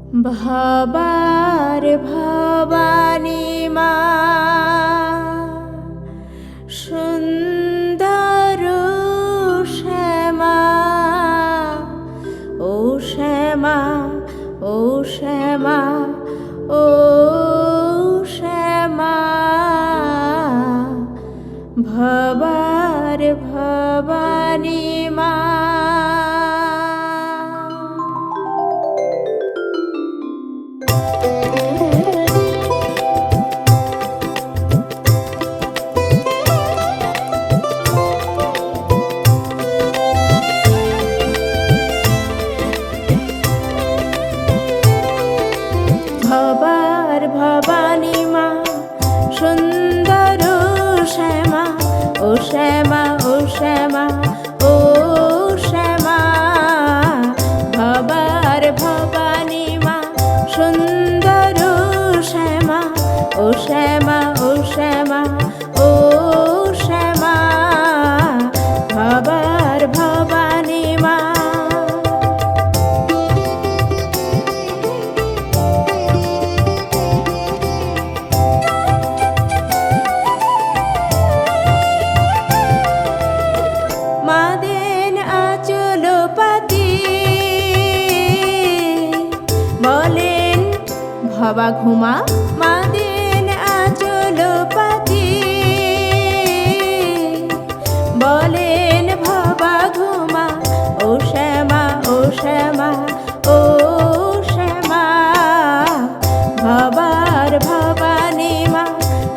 ভবার ভবানী মা সুন্দর শ্যামা, ও শ্যামা, ও শ্যামা, ও শ্যামা। ভবার ভবানী মা। ভবার ভবানী মা সুন্দর শ্যামা, ও শ্যামা, ও শ্যামা, ও শ্যামা। ভবার ভবানী মা সুন্দর শ্যামা, ও শ্যামা, ও শ্যামা, ও শ্যামা। ভবার ভবানী মা। মাদেন আঁচল পাতি বলেন ভবা ঘুমা, মাদেন আঁচল পাতি বলেন ভবা ঘুমা, ও শ্যামা, ও শ্যামা, ও শ্যামা। ভবার ভবানী মা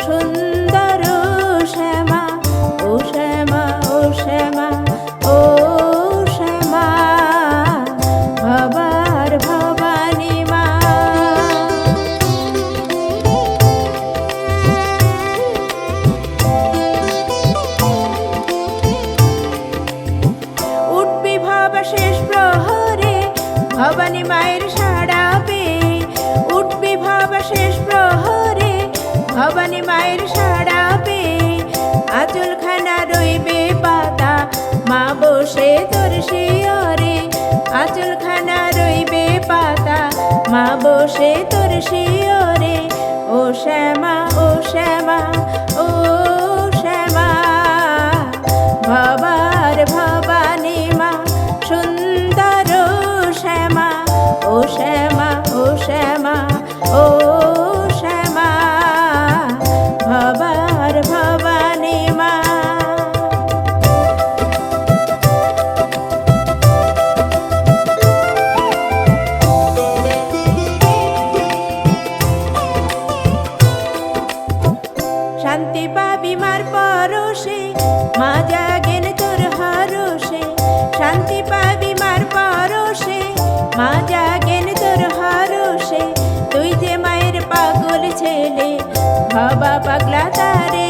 সুন্দর শ্যামা, ও শ্যামা, ও শ্যামা, ও শ্যামা। ভবার ভবানী মা। উঠবি ভবা শেষ প্রহরে ভবানী মায়ের সাড়া পেয়ে, উঠবি ভবা শেষ প্রহরে ভবানী মায়ের সাড়া পেয়ে। আঁচলখানা রইবে পাতা মা বসে তোর শিয়রে, আঁচলখানা রইবে পাতা মা বসে তোর শিয়রে। ও শ্যামা, ও শ্যামা, ও শ্যামা। ভবার ভবানী মা সুন্দর শ্যামা, ও শ্যামা, ও শ্যামা, ও শ্যামা। ভবার ভবানী মা। শান্তি পাবি মার পরশে মা জাগেন তোর হরষে, শান্তি পাবি মার পরশে মা জাগেন তোর হরষে। তুই যে মায়ের পাগল ছেলে ভবা পাগলা তারে